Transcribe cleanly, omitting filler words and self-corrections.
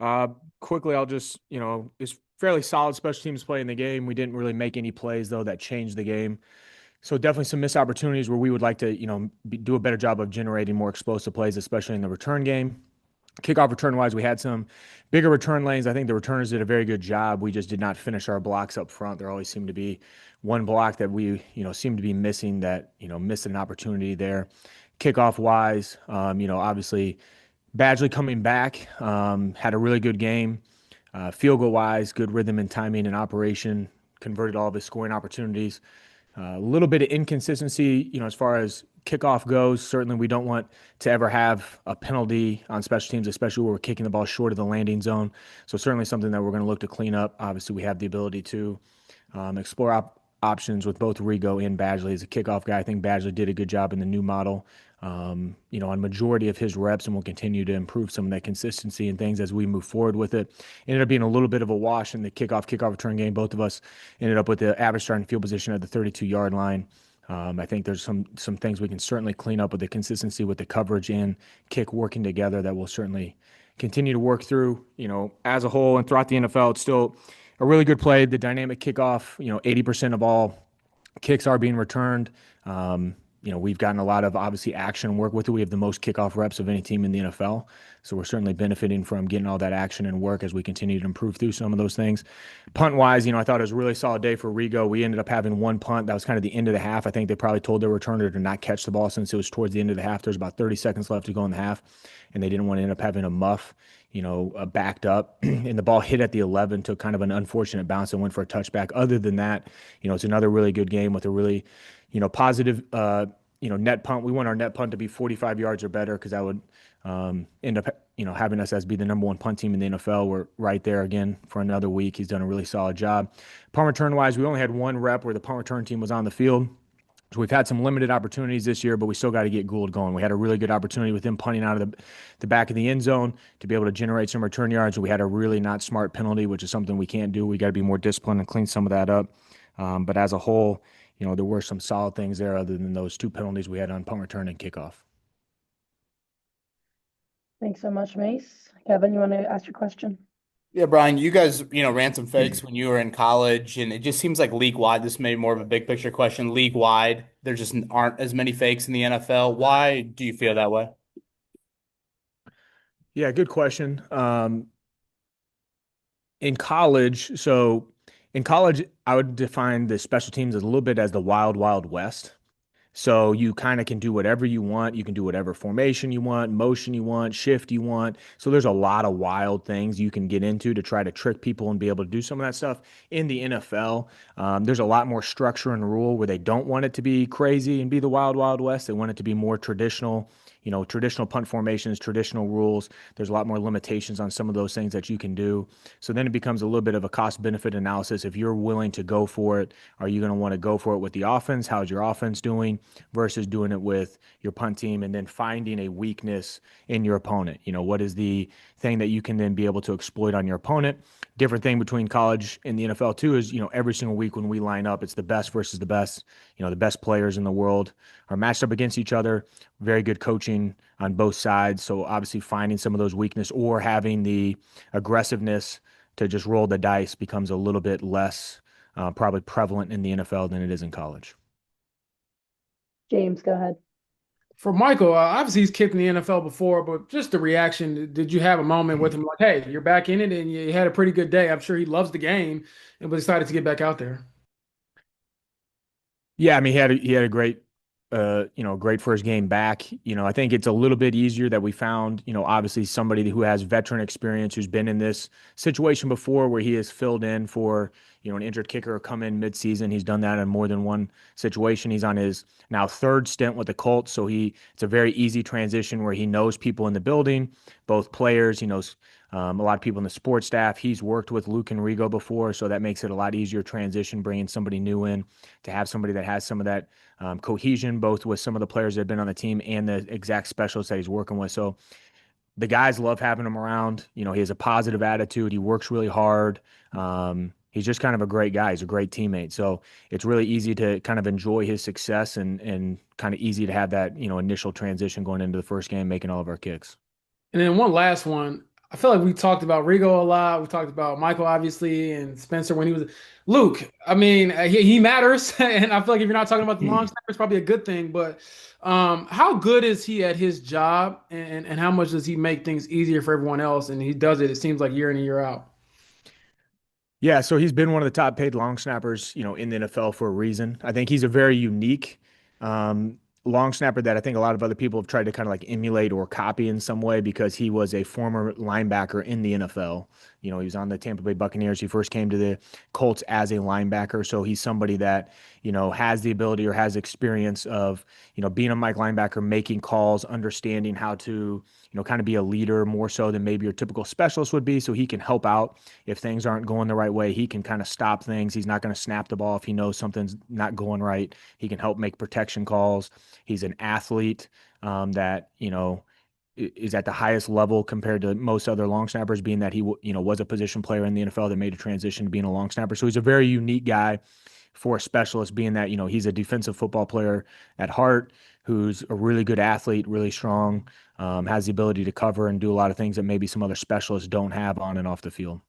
Uh, Quickly, I'll just, it's fairly solid special teams play in the game. We didn't really make any plays, though, that changed the game. So definitely some missed opportunities where we would like to, do a better job of generating more explosive plays, especially in the return game. Kickoff return wise, we had some bigger return lanes. I think the returners did a very good job. We just did not finish our blocks up front. There always seemed to be one block that we, seemed to be missing that, missed an opportunity there. Kickoff wise, obviously Badgley coming back, had a really good game. Field goal wise, good rhythm and timing and operation, converted all of his scoring opportunities. A little bit of inconsistency, as far as kickoff goes. Certainly, we don't want to ever have a penalty on special teams, especially where we're kicking the ball short of the landing zone. So certainly something that we're going to look to clean up. Obviously, we have the ability to explore options with both Rigo and Badgley as a kickoff guy. I think Badgley did a good job in the new model, on majority of his reps, and will continue to improve some of that consistency and things as we move forward with it. Ended up being a little bit of a wash in the kickoff return game. Both of us ended up with the average starting field position at the 32-yard line. I think there's some things we can certainly clean up with the consistency with the coverage and kick working together that we'll certainly continue to work through. As a whole and throughout the NFL, it's still a really good play. The dynamic kickoff, 80% of all kicks are being returned. We've gotten a lot of obviously action work with it. We have the most kickoff reps of any team in the NFL. So we're certainly benefiting from getting all that action and work as we continue to improve through some of those things. Punt wise, I thought it was a really solid day for Rigo. We ended up having one punt. That was kind of the end of the half. I think they probably told their returner to not catch the ball since it was towards the end of the half. There's about 30 seconds left to go in the half, and they didn't want to end up having a muff, backed up. And the ball hit at the 11, took kind of an unfortunate bounce and went for a touchback. Other than that, it's another really good game with a really, positive, net punt. We want our net punt to be 45 yards or better because that would end up, having us as be the number one punt team in the NFL. We're right there again for another week. He's done a really solid job. Punt return wise, we only had one rep where the punt return team was on the field. So we've had some limited opportunities this year, but we still got to get Gould going. We had a really good opportunity with him punting out of the back of the end zone to be able to generate some return yards. We had a really not smart penalty, which is something we can't do. We got to be more disciplined and clean some of that up. But as a whole, there were some solid things there other than those two penalties we had on punt return and kickoff. Thanks so much, Mace. Kevin, you want to ask your question? Yeah, Brian, you guys, ran some fakes when you were in college, and it just seems like league wide. This may be more of a big picture question. League wide, there just aren't as many fakes in the NFL. Why do you feel that way? Yeah, good question. In college, so in college, I would define the special teams as a little bit as the wild, wild west. So you kind of can do whatever you want. You can do whatever formation you want, motion you want, shift you want. So there's a lot of wild things you can get into to try to trick people and be able to do some of that stuff. In the NFL, there's a lot more structure and rule where they don't want it to be crazy and be the wild, wild west. They want it to be more traditional, traditional punt formations, traditional rules. There's a lot more limitations on some of those things that you can do. So then it becomes a little bit of a cost benefit analysis. If you're willing to go for it, are you going to want to go for it with the offense? How's your offense doing versus doing it with your punt team and then finding a weakness in your opponent? What is the thing that you can then be able to exploit on your opponent? Different thing between college and the NFL too is, every single week when we line up, it's the best versus the best. The best players in the world are matched up against each other. Very good coaching on both sides. So obviously finding some of those weakness or having the aggressiveness to just roll the dice becomes a little bit less probably prevalent in the NFL than it is in college. James, go ahead. For Michael, obviously he's kicked in the NFL before, but just the reaction, did you have a moment with him like, hey, you're back in it and you had a pretty good day? I'm sure he loves the game and was excited to get back out there. Yeah, I mean, he had a great, great first game back. I think it's a little bit easier that we found, obviously somebody who has veteran experience, who's been in this situation before, where he has filled in for, an injured kicker come in midseason. He's done that in more than one situation. He's on his now third stint with the Colts, so it's a very easy transition where he knows people in the building, both players. He knows a lot of people in the sports staff. He's worked with Luke and Rigo before, so that makes it a lot easier transition, bringing somebody new in, to have somebody that has some of that cohesion, both with some of the players that have been on the team and the exact specialists that he's working with. So the guys love having him around. He has a positive attitude. He works really hard. He's just kind of a great guy. He's a great teammate. So it's really easy to kind of enjoy his success and kind of easy to have that, initial transition going into the first game, making all of our kicks. And then one last one. I feel like we talked about Rigo a lot. We talked about Michael, obviously, and Spencer when he was Luke. I mean, he matters, and I feel like if you're not talking about the long snapper, it's probably a good thing. But how good is he at his job, and how much does he make things easier for everyone else? And he does it. It seems like year in and year out. Yeah, so he's been one of the top paid long snappers, in the NFL for a reason. I think he's a very unique um, long snapper that I think a lot of other people have tried to kind of like emulate or copy in some way because he was a former linebacker in the NFL. He was on the Tampa Bay Buccaneers. He first came to the Colts as a linebacker, so he's somebody that, has the ability or has experience of, being a Mike linebacker, making calls, understanding how to, kind of be a leader more so than maybe your typical specialist would be. So he can help out if things aren't going the right way. He can kind of stop things. He's not going to snap the ball if he knows something's not going right. He can help make protection calls. He's an athlete that, is at the highest level compared to most other long snappers, being that he, was a position player in the NFL that made a transition to being a long snapper. So he's a very unique guy for a specialist, being that, he's a defensive football player at heart who's a really good athlete, really strong, has the ability to cover and do a lot of things that maybe some other specialists don't have on and off the field.